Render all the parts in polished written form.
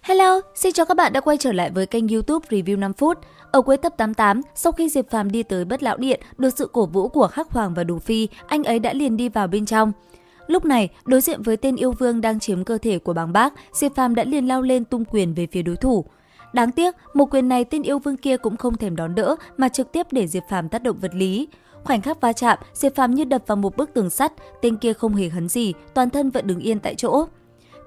Hello, xin chào các bạn đã quay trở lại với kênh YouTube Review 5 phút. Ở cuối tập 88, sau khi Diệp Phàm đi tới Bất Lão Điện, được sự cổ vũ của Hắc Hoàng và Đủ Phi, anh ấy đã liền đi vào bên trong. Lúc này, đối diện với tên yêu vương đang chiếm cơ thể của Bàng Bác, Diệp Phàm đã liền lao lên tung quyền về phía đối thủ. Đáng tiếc, một quyền này tên yêu vương kia cũng không thèm đón đỡ mà trực tiếp để Diệp Phàm tác động vật lý. Khoảnh khắc va chạm, Diệp Phàm như đập vào một bức tường sắt, tên kia không hề hấn gì, toàn thân vẫn đứng yên tại chỗ.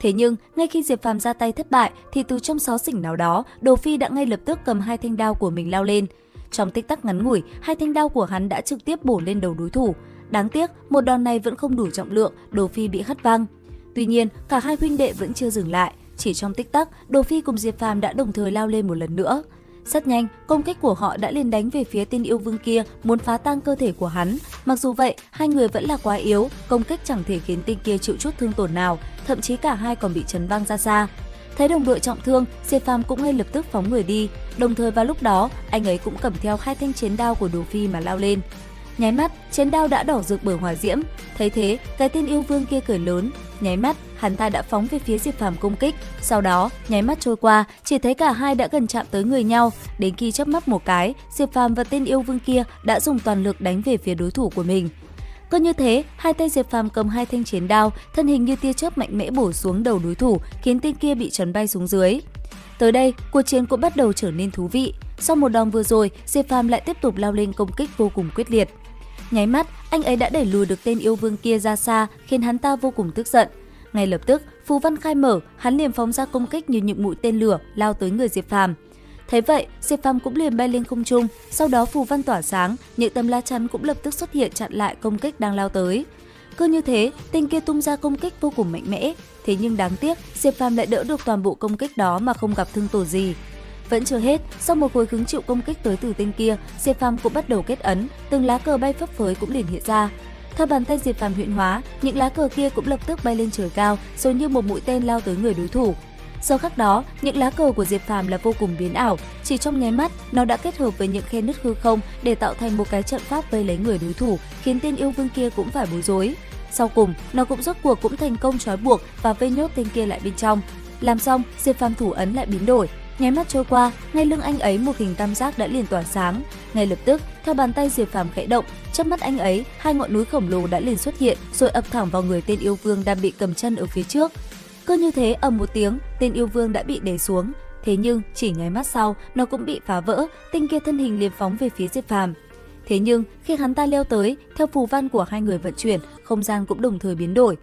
Thế nhưng, ngay khi Diệp Phàm ra tay thất bại thì từ trong xó xỉnh nào đó, Đồ Phi đã ngay lập tức cầm hai thanh đao của mình lao lên. Trong tích tắc ngắn ngủi, hai thanh đao của hắn đã trực tiếp bổ lên đầu đối thủ. Đáng tiếc, một đòn này vẫn không đủ trọng lượng, Đồ Phi bị hất văng. Tuy nhiên, cả hai huynh đệ vẫn chưa dừng lại. Chỉ trong tích tắc, Đồ Phi cùng Diệp Phàm đã đồng thời lao lên một lần nữa. Rất nhanh, công kích của họ đã liền đánh về phía tên yêu vương kia, muốn phá tan cơ thể của hắn. Mặc dù vậy, hai người vẫn là quá yếu, công kích chẳng thể khiến tên kia chịu chút thương tổn nào, thậm chí cả hai còn bị chấn văng ra xa. Thấy đồng đội trọng thương, Diệp Phàm cũng ngay lập tức phóng người đi. Đồng thời vào lúc đó, anh ấy cũng cầm theo hai thanh chiến đao của Đồ Phi mà lao lên. Nháy mắt, chiến đao đã đỏ rực bởi hỏa diễm. Thấy thế, cái tên yêu vương kia cười lớn. Nháy mắt, hắn ta đã phóng về phía Diệp Phàm công kích. Sau đó, nháy mắt trôi qua, chỉ thấy cả hai đã gần chạm tới người nhau. Đến khi chớp mắt một cái, Diệp Phàm và tên yêu vương kia đã dùng toàn lực đánh về phía đối thủ của mình. Cứ như thế, hai tay Diệp Phàm cầm hai thanh chiến đao, thân hình như tia chớp mạnh mẽ bổ xuống đầu đối thủ, khiến tên kia bị chấn bay xuống dưới. Tới đây, cuộc chiến cũng bắt đầu trở nên thú vị. Sau một đòn vừa rồi, Diệp Phàm lại tiếp tục lao lên công kích vô cùng quyết liệt. Nháy mắt, anh ấy đã đẩy lùi được tên yêu vương kia ra xa, khiến hắn ta vô cùng tức giận. Ngay lập tức, phù văn khai mở, hắn liền phóng ra công kích như những mũi tên lửa lao tới người Diệp Phàm. Thấy vậy, Diệp Phàm cũng liền bay lên không trung, sau đó phù văn tỏa sáng, những tấm lá chắn cũng lập tức xuất hiện chặn lại công kích đang lao tới. Cứ như thế, tên kia tung ra công kích vô cùng mạnh mẽ, thế nhưng đáng tiếc, Diệp Phàm lại đỡ được toàn bộ công kích đó mà không gặp thương tổn gì. Vẫn chưa hết, sau một hồi hứng chịu công kích tới từ tên kia, Diệp Phàm cũng bắt đầu kết ấn, từng lá cờ bay phấp phới cũng liền hiện ra. Theo bàn tay Diệp Phàm huyễn hóa, những lá cờ kia cũng lập tức bay lên trời cao, rồi như một mũi tên lao tới người đối thủ. Sau khắc đó, những lá cờ của Diệp Phàm là vô cùng biến ảo, chỉ trong nháy mắt, nó đã kết hợp với những khe nứt hư không để tạo thành một cái trận pháp vây lấy người đối thủ, khiến tên yêu vương kia cũng phải bối rối. Sau cùng, nó cũng rốt cuộc cũng thành công trói buộc và vây nhốt tên kia lại bên trong. Làm xong, Diệp Phàm thủ ấn lại biến đổi. Nháy mắt trôi qua, ngay lưng anh ấy một hình tam giác đã liền tỏa sáng. Ngay lập tức, theo bàn tay Diệp Phàm khẽ động, chớp mắt anh ấy, hai ngọn núi khổng lồ đã liền xuất hiện, rồi ập thẳng vào người tên yêu vương đang bị cầm chân ở phía trước. Cứ như thế, ầm một tiếng, tên yêu vương đã bị đè xuống. Thế nhưng chỉ nháy mắt sau, nó cũng bị phá vỡ, tên kia thân hình liền phóng về phía Diệp Phàm. Thế nhưng khi hắn ta leo tới, theo phù văn của hai người vận chuyển, không gian cũng đồng thời biến đổi.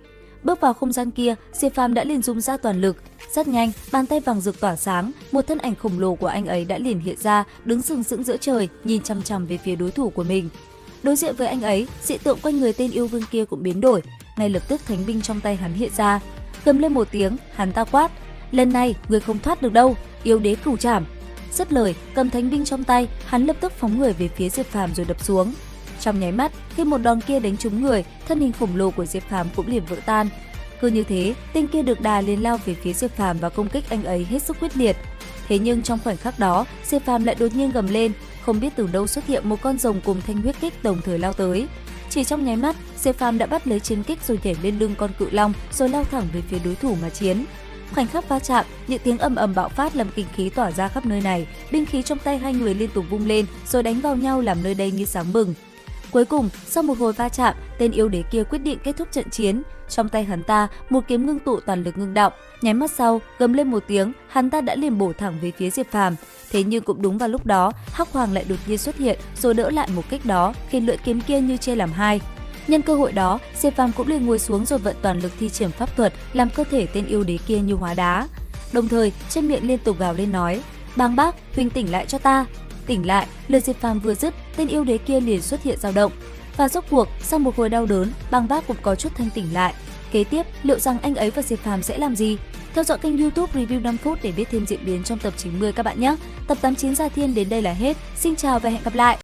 Bước vào không gian kia, Diệp Phàm đã liền dùng ra toàn lực. Rất nhanh, bàn tay vàng rực tỏa sáng, một thân ảnh khổng lồ của anh ấy đã liền hiện ra, đứng sừng sững giữa trời, nhìn chằm chằm về phía đối thủ của mình. Đối diện với anh ấy, dị tượng quanh người tên yêu vương kia cũng biến đổi. Ngay lập tức thánh binh trong tay hắn hiện ra. Gầm lên một tiếng, hắn ta quát: "Lần này, người không thoát được đâu, yêu đế cửu trảm." Dứt lời, cầm thánh binh trong tay, hắn lập tức phóng người về phía Diệp Phàm rồi đập xuống. Trong nháy mắt, khi một đòn kia đánh trúng người, thân hình khổng lồ của Diệp Phàm cũng liền vỡ tan. Cứ như thế, tên kia được đà liền lao về phía Diệp Phàm và công kích anh ấy hết sức quyết liệt. Thế nhưng trong khoảnh khắc đó, Diệp Phàm lại đột nhiên gầm lên, không biết từ đâu xuất hiện một con rồng cùng thanh huyết kích đồng thời lao tới. Chỉ trong nháy mắt, Diệp Phàm đã bắt lấy chiến kích rồi nhảy lên lưng con cự long, rồi lao thẳng về phía đối thủ mà chiến. Khoảnh khắc va chạm, những tiếng ầm ầm bạo phát làm kinh khí tỏa ra khắp nơi này, binh khí trong tay hai người liên tục vung lên rồi đánh vào nhau làm nơi đây như sáng bừng. Cuối cùng, sau một hồi va chạm, tên yêu đế kia quyết định kết thúc trận chiến. Trong tay hắn ta, một kiếm ngưng tụ toàn lực ngưng động. Nháy mắt sau, gầm lên một tiếng, hắn ta đã liền bổ thẳng về phía Diệp Phàm. Thế nhưng cũng đúng vào lúc đó, Hắc Hoàng lại đột nhiên xuất hiện, rồi đỡ lại một kích đó, khiến lưỡi kiếm kia như chia làm hai. Nhân cơ hội đó, Diệp Phàm cũng liền ngồi xuống rồi vận toàn lực thi triển pháp thuật, làm cơ thể tên yêu đế kia như hóa đá. Đồng thời, trên miệng liên tục gào lên nói: "Bàng Bác, huynh tỉnh lại cho ta!" Tỉnh lại, lời Diệp Phàm vừa dứt, tên yêu đế kia liền xuất hiện dao động. Và rốt cuộc, sau một hồi đau đớn, Bàng Bác cũng có chút thanh tỉnh lại. Kế tiếp, liệu rằng anh ấy và Diệp Phàm sẽ làm gì? Theo dõi kênh YouTube Review 5 phút để biết thêm diễn biến trong tập 90 các bạn nhé. Tập 89 Gia Thiên đến đây là hết. Xin chào và hẹn gặp lại!